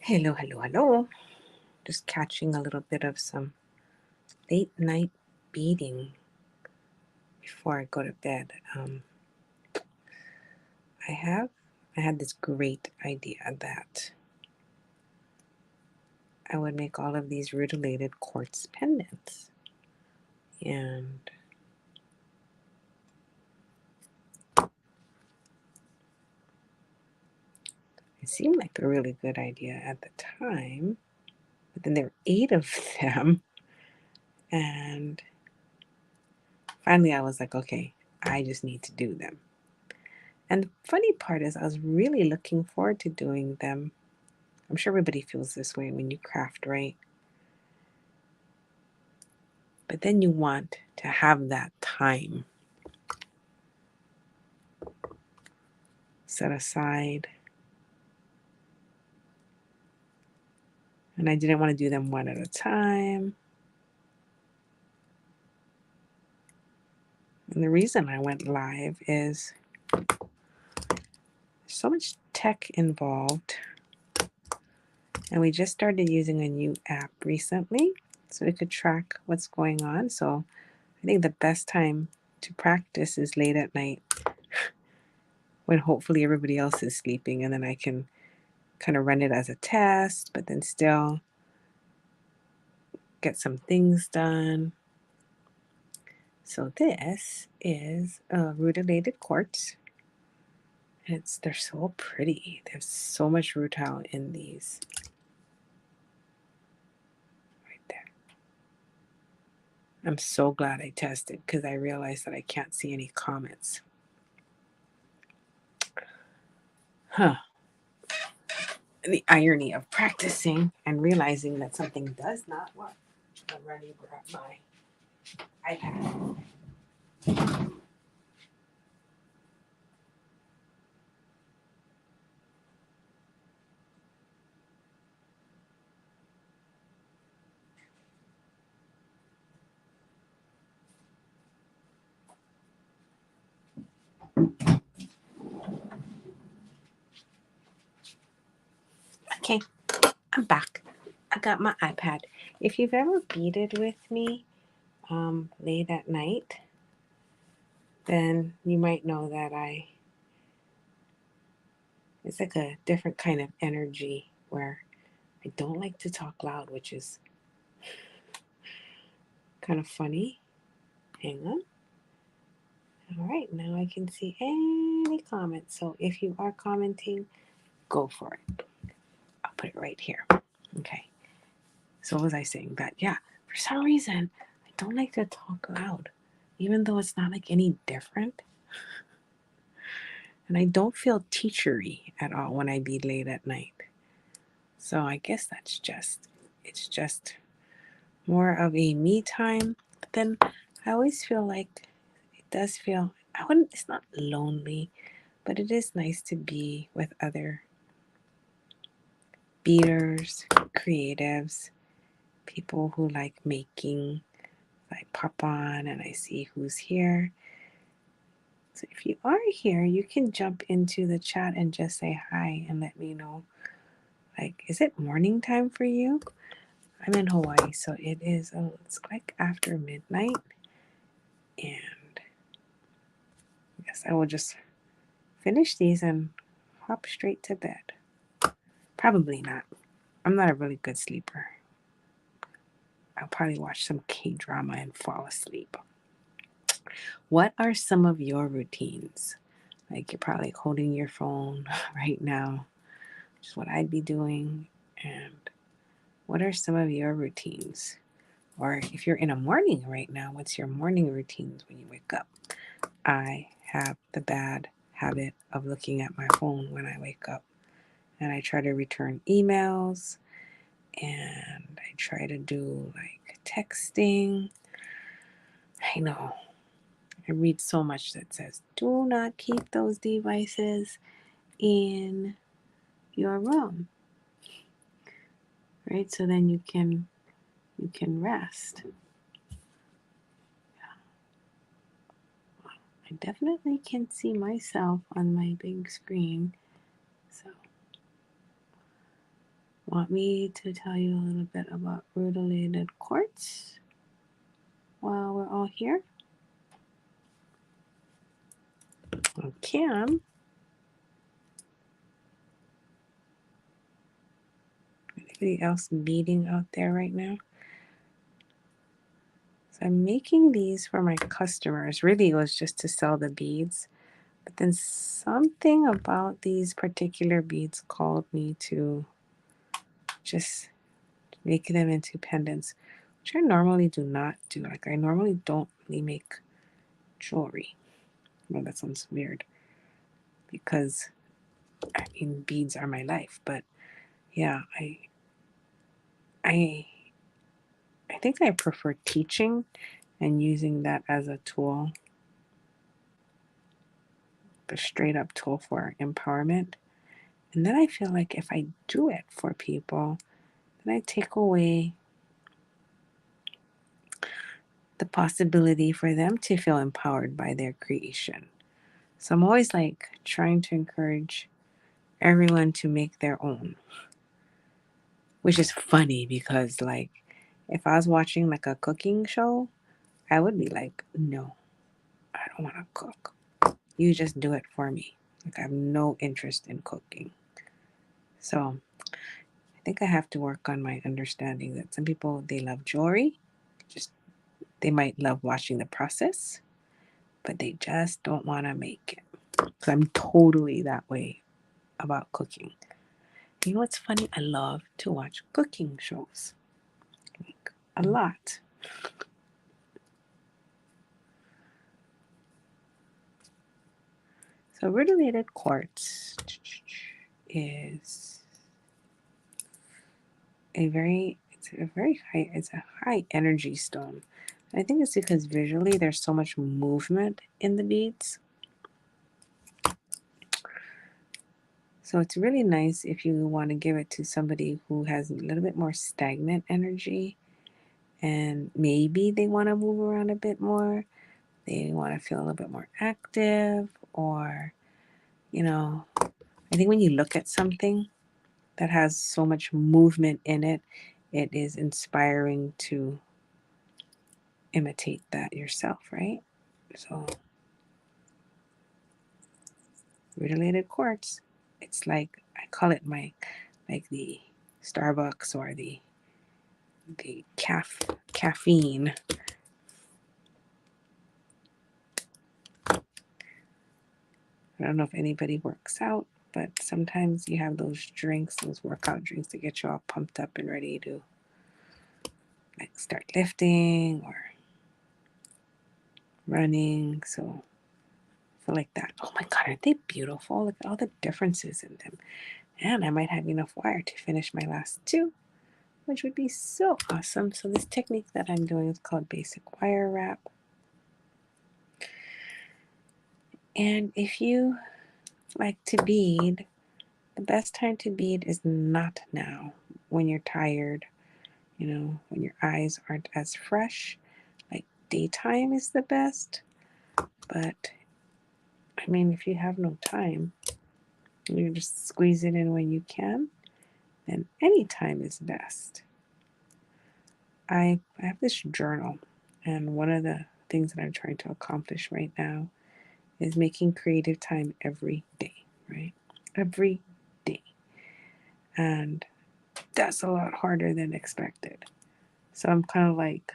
Hello, hello, hello. Just catching a little bit of some late night beading before I go to bed. I have I had this great idea that I would make all of these rutilated quartz pendants, and it seemed like a really good idea at the time. But then there were 8 of them, and finally I was like, okay, I just need to do them. And the funny part is, I was really looking forward to doing them. I'm sure everybody feels this way when you craft, right? But then you want to have that time set aside. And I didn't want to do them one at a time. And the reason I went live is so much tech involved. And we just started using a new app recently so we could track what's going on. So I think the best time to practice is late at night when hopefully everybody else is sleeping, and then I can kind of run it as a test, but then still get some things done. So this is a rutilated quartz. They're so pretty. There's so much rutile in these. Right there. I'm so glad I tested because I realized that I can't see any comments. Huh. The irony of practicing and realizing that something does not work. I'm ready to grab my iPad. Okay, I'm back. I got my iPad. If you've ever beaded with me late at night, then you might know that it's like a different kind of energy where I don't like to talk loud, which is kind of funny. Hang on. All right, now I can see any comments. So if you are commenting, go for it. I'll put it right here. Okay. So what was I saying? That, yeah, for some reason, I don't like to talk loud, even though it's not like any different. And I don't feel teachery at all when I be late at night. So I guess it's just more of a me time. But then I always feel like it does feel, it's not lonely, but it is nice to be with other beaders, creatives, people who like making. I pop on and I see who's here. So if you are here, you can jump into the chat and just say hi and let me know. Like, is it morning time for you? I'm in Hawaii, so it is, it's like after midnight. And I guess I will just finish these and hop straight to bed. Probably not. I'm not a really good sleeper. I'll probably watch some K-drama and fall asleep. What are some of your routines? Like, you're probably holding your phone right now, which is what I'd be doing. And what are some of your routines? Or if you're in a morning right now, what's your morning routines when you wake up? I have the bad habit of looking at my phone when I wake up. And I try to return emails, and I try to do like texting. I know. I read so much that says, do not keep those devices in your room. Right? So then you can rest. I definitely can see myself on my big screen. So Want me to tell you a little bit about rutilated quartz while we're all here? I can. Anybody else beading out there right now? So I'm making these for my customers. Really, it was just to sell the beads. But then something about these particular beads called me to just make them into pendants, which I normally do not do. Like, I normally don't really make jewelry. Well, that sounds weird because I mean beads are my life. But yeah, I I think I prefer teaching and using that as a tool, a straight up tool for empowerment. And then I feel like if I do it for people, then I take away the possibility for them to feel empowered by their creation. So I'm always like trying to encourage everyone to make their own, which is funny because like if I was watching like a cooking show, I would be like, no, I don't want to cook. You just do it for me. Like I have no interest in cooking. So I think I have to work on my understanding that some people they love jewelry, just they might love watching the process, but they just don't want to make it. Because I'm totally that way about cooking. You know what's funny? I love to watch cooking shows. Like, a lot. So rutilated quartz is it's a high energy stone. I think it's because visually there's so much movement in the beads. So it's really nice if you want to give it to somebody who has a little bit more stagnant energy and maybe they want to move around a bit more. They want to feel a little bit more active, or, you know, I think when you look at something that has so much movement in it, it is inspiring to imitate that yourself, right? So, rutilated quartz, it's like, I call it my, like the Starbucks or the caffeine. I don't know if anybody works out, but sometimes you have those drinks, those workout drinks that get you all pumped up and ready to like start lifting or running. So I feel like that. Oh my God, aren't they beautiful? Look at all the differences in them. And I might have enough wire to finish my last two, which would be so awesome. So this technique that I'm doing is called basic wire wrap. And if you like to bead, the best time to bead is not now when you're tired, when your eyes aren't as fresh. Like daytime is the best. But I mean, if you have no time, you just squeeze it in when you can, then any time is best. I have this journal, and one of the things that I'm trying to accomplish right now is making creative time every day, right? Every day. And that's a lot harder than expected. So I'm kind of like,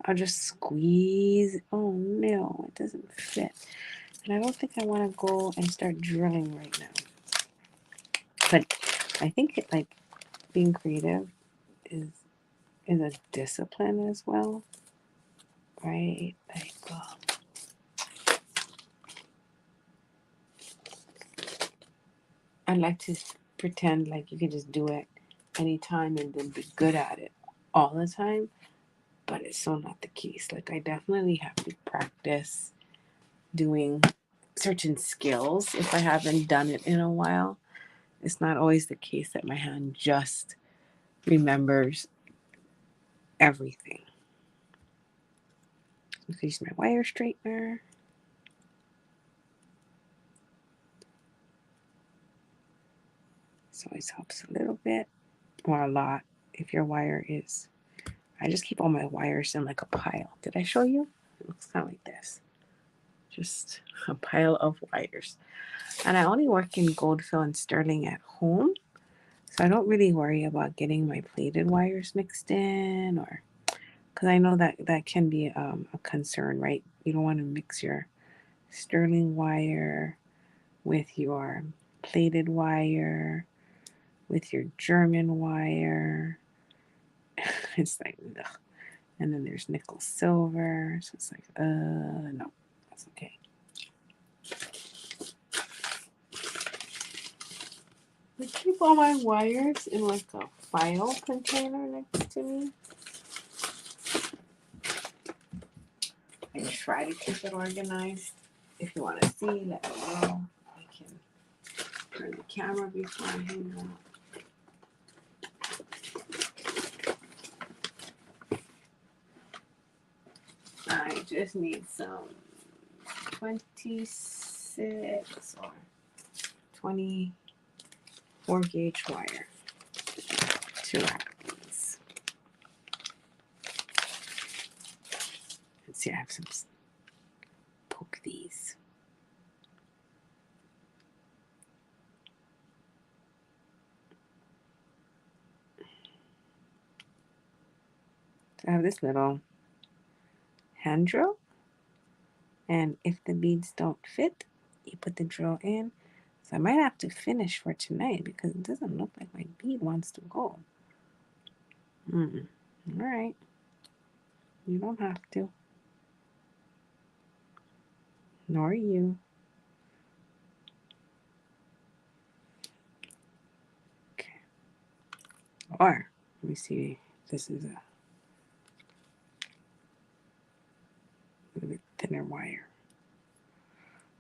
I'll just squeeze. Oh no, it doesn't fit. And I don't think I want to go and start drilling right now. But I think like being creative is a discipline as well, right? Like I like to pretend like you can just do it anytime and then be good at it all the time, but it's so not the case. Like I definitely have to practice doing certain skills if I haven't done it in a while. It's not always the case that my hand just remembers everything. I'm gonna use my wire straightener. This always helps a little bit. or a lot if your wire is. I just keep all my wires in like a pile. Did I show you? It looks kind of like this. Just a pile of wires. And I only work in gold fill and sterling at home. So I don't really worry about getting my plated wires mixed in, or because I know that that can be a concern, right? You don't want to mix your sterling wire with your plated wire, with your German wire. It's like, ugh. And then there's nickel silver. So it's like, no, that's okay. I keep all my wires in like a file container next to me. I try to keep it organized. If you want to see, let me know. I can turn the camera before I hang up. I just need some 26 or 24 gauge wire to wrap these. Let's see, I have some poke these. So I have this little hand drill, and if the beads don't fit, you put the drill in. So I might have to finish for tonight because it doesn't look like my bead wants to go. All right. You don't have to. Nor you. Okay. Or, let me see. This is a little bit thinner wire.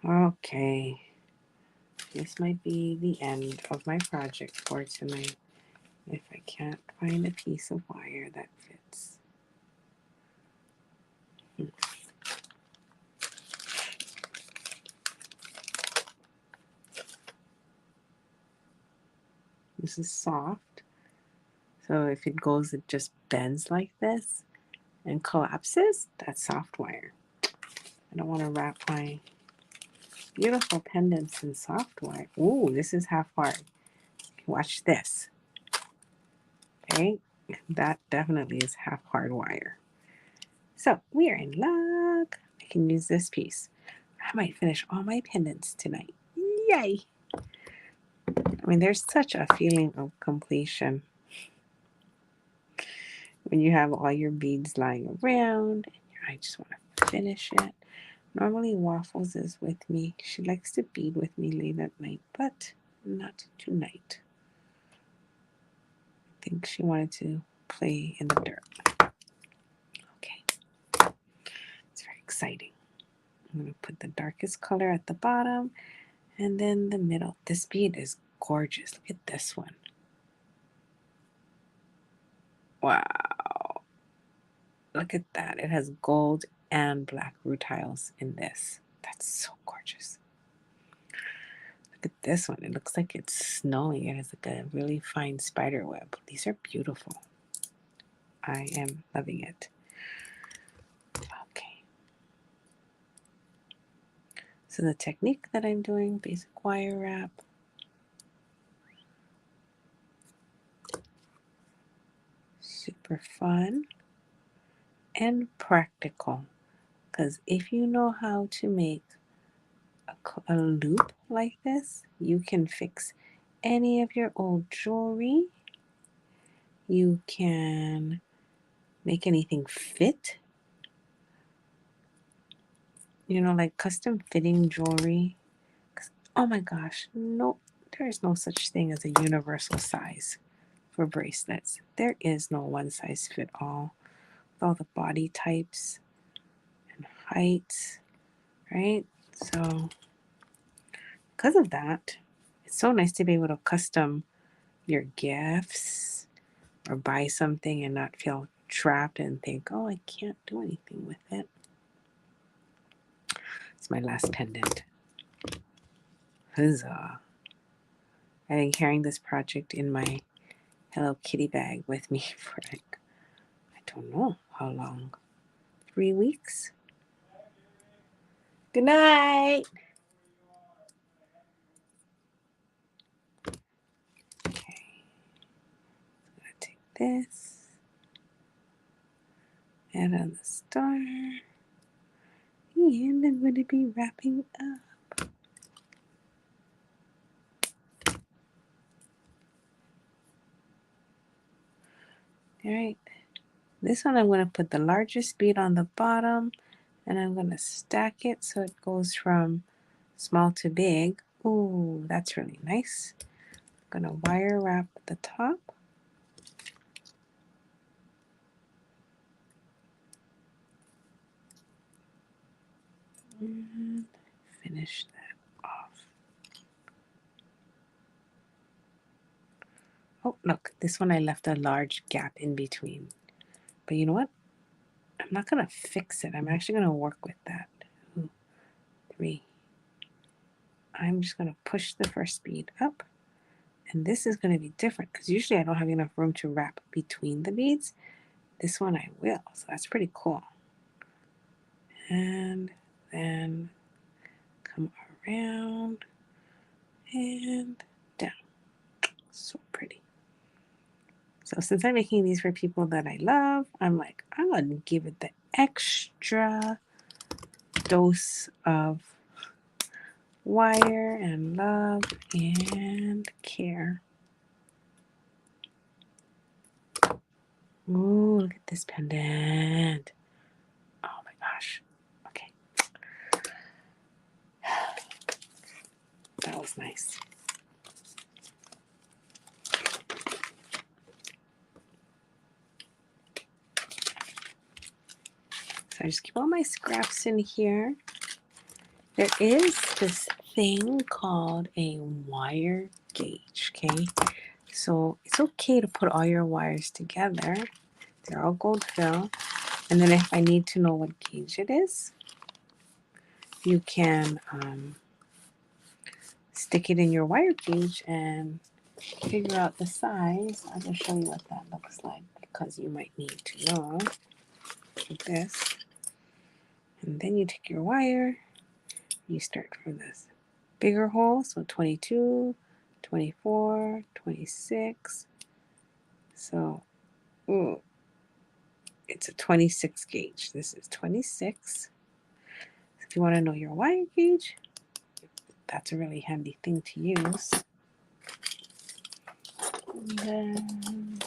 Okay. This might be the end of my project for tonight if I can't find a piece of wire that fits. This is soft. So if it goes, it just bends like this and collapses. That's soft wire. I don't want to wrap my beautiful pendants in soft wire. Ooh, this is half hard. Watch this. Okay, that definitely is half hard wire. So we are in luck. I can use this piece. I might finish all my pendants tonight. Yay! I mean, there's such a feeling of completion when you have all your beads lying around. I just want to finish it. Normally, Waffles is with me. She likes to bead with me late at night, but not tonight. I think she wanted to play in the dirt. Okay. It's very exciting. I'm going to put the darkest color at the bottom and then the middle. This bead is gorgeous. Look at this one. Wow. Look at that. It has gold and black rutiles in this. That's so gorgeous. Look at this one. It looks like it's snowing. It has like a really fine spider web. These are beautiful. I am loving it. Okay. So the technique that I'm doing, basic wire wrap. Super fun and practical. Because if you know how to make a loop like this, you can fix any of your old jewelry. You can make anything fit. You know, like custom fitting jewelry. Oh my gosh, no, there is no such thing as a universal size for bracelets. There is no one size fit all. With all the body types and heights, right? So because of that, it's so nice to be able to custom your gifts or buy something and not feel trapped and think, oh, I can't do anything with it. It's my last pendant. Huzzah. I've been carrying this project in my Hello Kitty bag with me for like, I don't know how long. 3 weeks. Good night. Okay. I'm gonna take this. Add on the star. And I'm going to be wrapping up. All right. This one I'm going to put the largest bead on the bottom and I'm going to stack it so it goes from small to big. Ooh, that's really nice. I'm going to wire wrap the top. And finish that off. Oh, look, this one I left a large gap in between. But you know what? I'm not going to fix it. I'm actually going to work with that. 2, 3. I'm just going to push the first bead up. And this is going to be different because usually I don't have enough room to wrap between the beads. This one I will, so that's pretty cool. And then come around and down. So pretty. So since I'm making these for people that I love, I'm like, I'm going to give it the extra dose of wire and love and care. Ooh, look at this pendant. Oh my gosh. Okay. That was nice. So I just keep all my scraps in here. There is this thing called a wire gauge, okay? So it's okay to put all your wires together. They're all gold fill. And then if I need to know what gauge it is, you can stick it in your wire gauge and figure out the size. I'll just show you what that looks like because you might need to know. Like this. And then you take your wire, you start from this bigger hole, so 22, 24, 26. So, ooh, it's a 26 gauge. This is 26. If you want to know your wire gauge, that's a really handy thing to use. And then,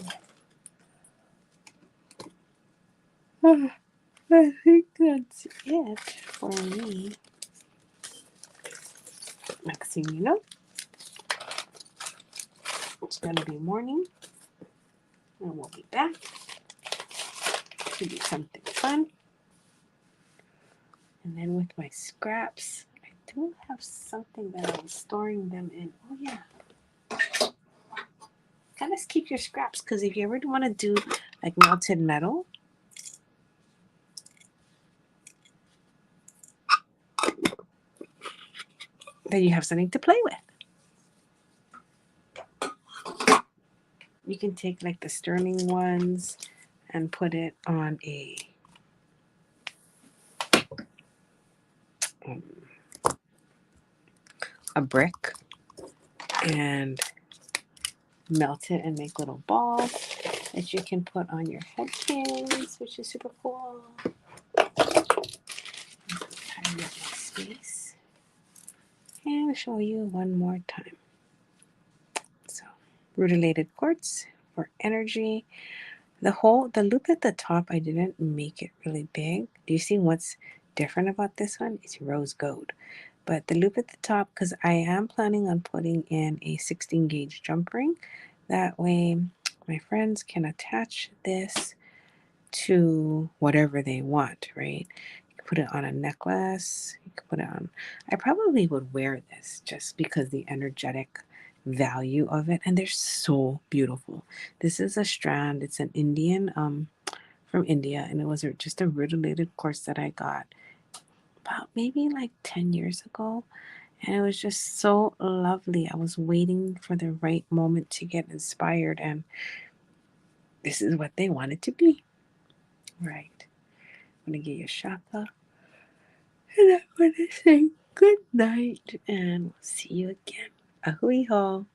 I think that's it for me. Next thing you know, it's going to be morning, and we'll be back to do something fun. And then with my scraps, I do have something that I was storing them in. Oh yeah. Gotta keep your scraps because if you ever want to do like melted metal, then you have something to play with. You can take like the sterling ones and put it on a brick and melt it and make little balls that you can put on your head pins, which is super cool. Tidy up my space and show you one more time. So, rutilated quartz for energy. The loop at the top, I didn't make it really big. Do you see what's different about this one? It's rose gold. But the loop at the top, because I am planning on putting in a 16 gauge jump ring. That way my friends can attach this to whatever they want, right? You can put it on a necklace. You can put it on, I probably would wear this just because the energetic value of it, and they're so beautiful. This is a strand. It's an Indian from India, and it was just a rutilated quartz that I got about maybe like 10 years ago, And it was just so lovely. I was waiting for the right moment to get inspired, and this is what they wanted to be. Right. I'm going to get your shaka. And I'm going to say good night, and we'll see you again. Ahui ho.